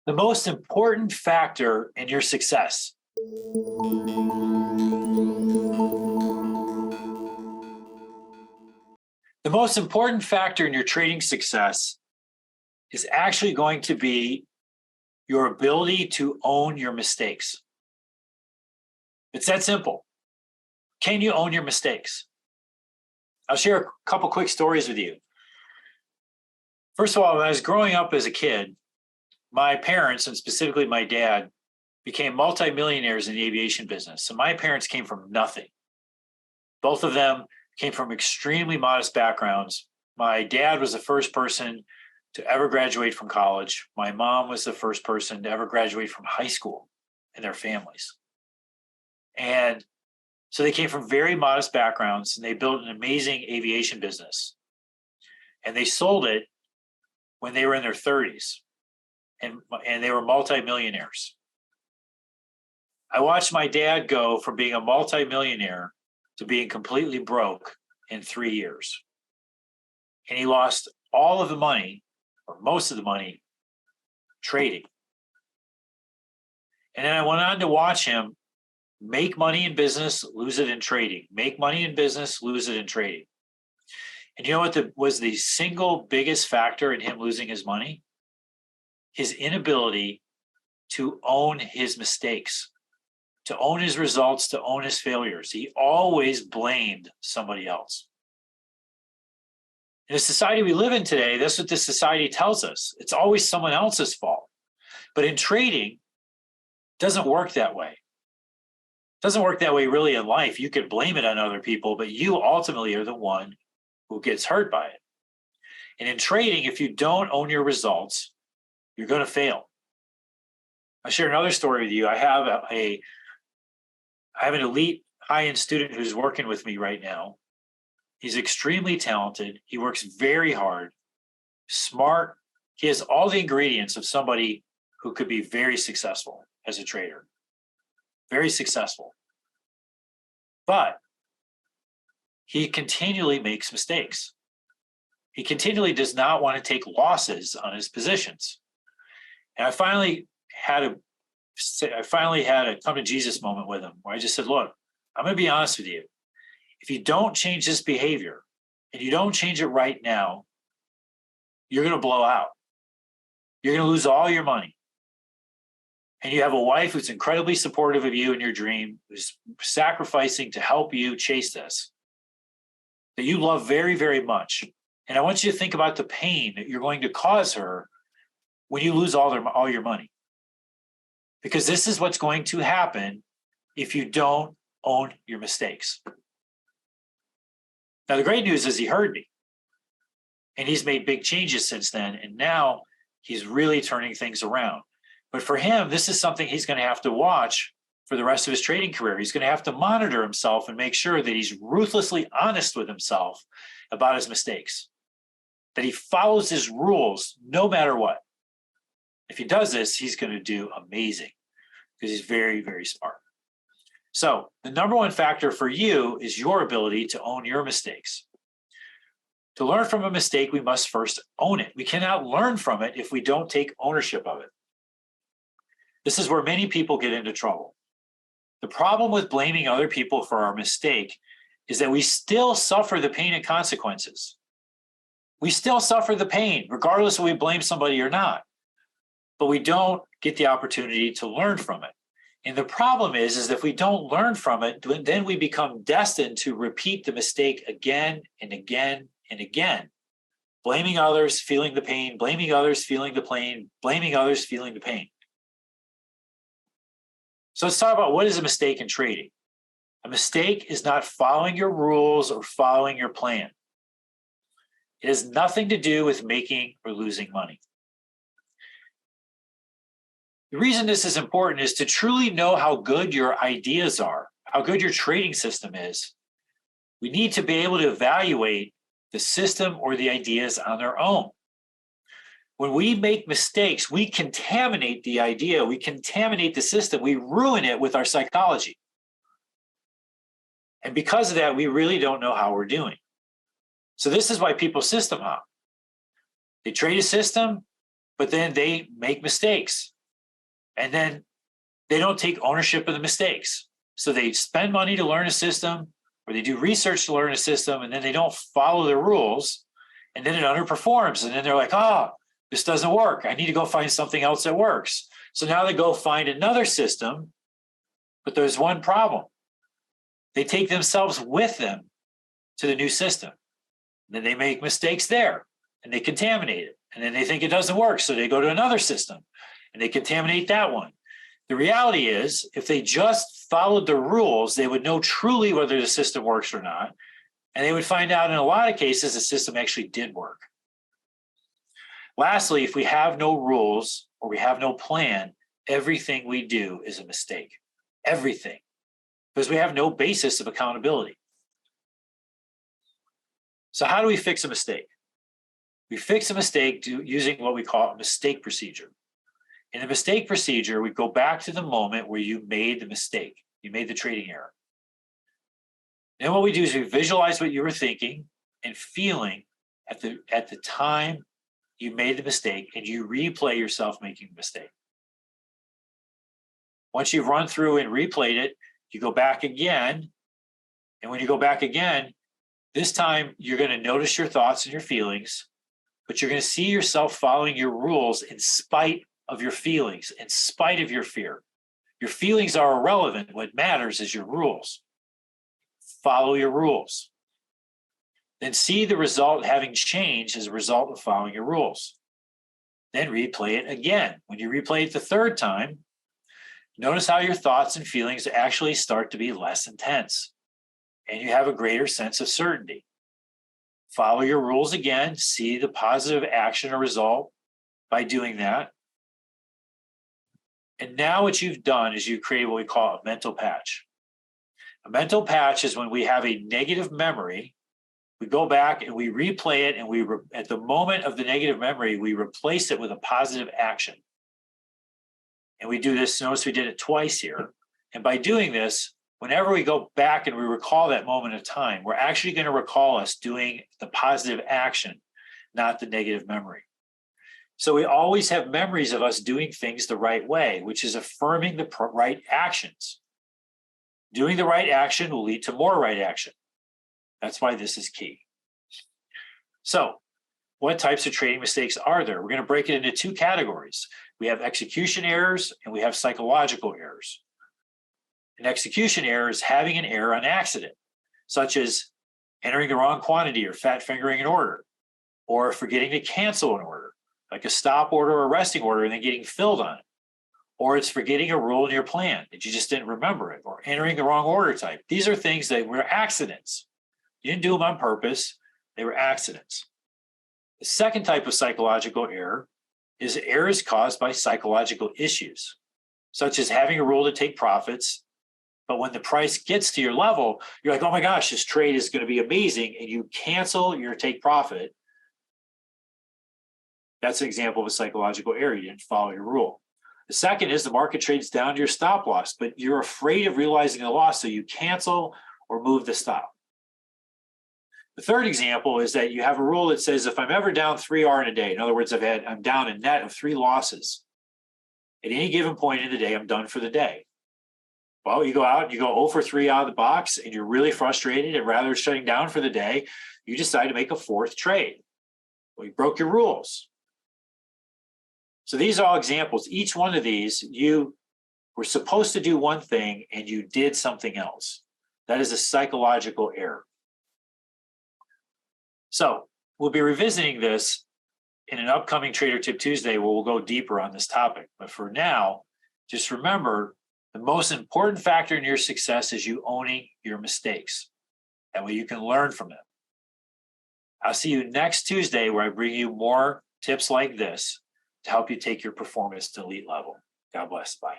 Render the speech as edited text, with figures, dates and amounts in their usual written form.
The most important factor in your success. The most important factor in your trading success is actually going to be your ability to own your mistakes. It's that simple. Can you own your mistakes? I'll share a couple quick stories with you. First of all, when I was growing up as a kid, my parents, and specifically my dad, became multimillionaires in the aviation business. So my parents came from nothing. Both of them came from extremely modest backgrounds. My dad was the first person to ever graduate from college. My mom was the first person to ever graduate from high school in their families. And so they came from very modest backgrounds, and they built an amazing aviation business. And they sold it when they were in their 30s, and they were multimillionaires. I watched my dad go from being a multimillionaire to being completely broke in 3 years. And he lost all of the money, or most of the money, trading. And then I went on to watch him make money in business, lose it in trading. Make money in business, lose it in trading. And you know what was the single biggest factor in him losing his money? His inability to own his mistakes, to own his results, to own his failures. He always blamed somebody else. In the society we live in today, that's what this society tells us. It's always someone else's fault. But in trading, it doesn't work that way. It doesn't work that way really in life. You could blame it on other people, but you ultimately are the one who gets hurt by it. And in trading, if you don't own your results, you're going to fail. I'll share another story with you. I have an elite high-end student who's working with me right now. He's extremely talented. He works very hard, smart. He has all the ingredients of somebody who could be very successful as a trader. Very successful. But he continually makes mistakes. He continually does not want to take losses on his positions. And I finally had a come to Jesus moment with him where I just said, look, I'm going to be honest with you. If you don't change this behavior and you don't change it right now, you're going to blow out. You're going to lose all your money. And you have a wife who's incredibly supportive of you and your dream, who's sacrificing to help you chase this, that you love very, very much. And I want you to think about the pain that you're going to cause her when you lose all your money. Because this is what's going to happen if you don't own your mistakes. Now, the great news is he heard me. And he's made big changes since then. And now he's really turning things around. But for him, this is something he's going to have to watch for the rest of his trading career. He's going to have to monitor himself and make sure that he's ruthlessly honest with himself about his mistakes, that he follows his rules no matter what. If he does this, he's going to do amazing because he's very, very smart. So the number one factor for you is your ability to own your mistakes. To learn from a mistake, we must first own it. We cannot learn from it if we don't take ownership of it. This is where many people get into trouble. The problem with blaming other people for our mistake is that we still suffer the pain and consequences. We still suffer the pain, regardless if we blame somebody or not. But we don't get the opportunity to learn from it. And the problem is if we don't learn from it, then we become destined to repeat the mistake again and again and again. Blaming others, feeling the pain, blaming others, feeling the pain, blaming others, feeling the pain. So let's talk about what is a mistake in trading. A mistake is not following your rules or following your plan. It has nothing to do with making or losing money. The reason this is important is to truly know how good your ideas are, how good your trading system is. We need to be able to evaluate the system or the ideas on their own. When we make mistakes, we contaminate the idea, we contaminate the system, we ruin it with our psychology. And because of that, we really don't know how we're doing. So this is why people system hop. They trade a system, but then they make mistakes. And then they don't take ownership of the mistakes. So they spend money to learn a system, or they do research to learn a system, and then they don't follow the rules, and then it underperforms. And then they're like, oh, this doesn't work. I need to go find something else that works. So now they go find another system, but there's one problem. They take themselves with them to the new system. And then they make mistakes there, and they contaminate it. And then they think it doesn't work, so they go to another system, and they contaminate that one. The reality is, if they just followed the rules, they would know truly whether the system works or not. And they would find out in a lot of cases the system actually did work. Lastly, if we have no rules or we have no plan, everything we do is a mistake. Everything. Because we have no basis of accountability. So how do we fix a mistake? We fix a mistake using what we call a mistake procedure. In the mistake procedure, we go back to the moment where you made the mistake. You made the trading error. Then what we do is we visualize what you were thinking and feeling at the time you made the mistake, and you replay yourself making the mistake. Once you've run through and replayed it, you go back again. And when you go back again, this time you're going to notice your thoughts and your feelings, but you're going to see yourself following your rules in spite of your feelings, in spite of your fear. Your feelings are irrelevant. What matters is your rules. Follow your rules. Then see the result having changed as a result of following your rules. Then replay it again. When you replay it the third time, notice how your thoughts and feelings actually start to be less intense, and you have a greater sense of certainty. Follow your rules again, see the positive action or result by doing that. And now what you've done is you create what we call a mental patch. A mental patch is when we have a negative memory, we go back and we replay it, and at the moment of the negative memory, we replace it with a positive action. And we do this, notice we did it twice here. And by doing this, whenever we go back and we recall that moment of time, we're actually going to recall us doing the positive action, not the negative memory. So we always have memories of us doing things the right way, which is affirming the right actions. Doing the right action will lead to more right action. That's why this is key. So what types of trading mistakes are there? We're going to break it into two categories. We have execution errors and we have psychological errors. An execution error is having an error on accident, such as entering the wrong quantity or fat fingering an order, or forgetting to cancel an order, like a stop order or a resting order and then getting filled on it. Or it's forgetting a rule in your plan that you just didn't remember it, or entering the wrong order type. These are things that were accidents. You didn't do them on purpose. They were accidents. The second type of psychological error is errors caused by psychological issues, such as having a rule to take profits, but when the price gets to your level, you're like, oh my gosh, this trade is going to be amazing, and you cancel your take profit. That's an example of a psychological error. You didn't follow your rule. The second is the market trades down to your stop loss, but you're afraid of realizing the loss, so you cancel or move the stop. The third example is that you have a rule that says if I'm ever down 3R in a day, in other words, I'm down a net of 3 losses. At any given point in the day, I'm done for the day. Well, you go out and you go 0 for 3 out of the box, and you're really frustrated, and rather than shutting down for the day, you decide to make a 4th trade. Well, you broke your rules. So these are all examples. Each one of these, you were supposed to do one thing and you did something else. That is a psychological error. So we'll be revisiting this in an upcoming Trader Tip Tuesday where we'll go deeper on this topic. But for now, just remember the most important factor in your success is you owning your mistakes. That way you can learn from them. I'll see you next Tuesday where I bring you more tips like this to help you take your performance to elite level. God bless. Bye.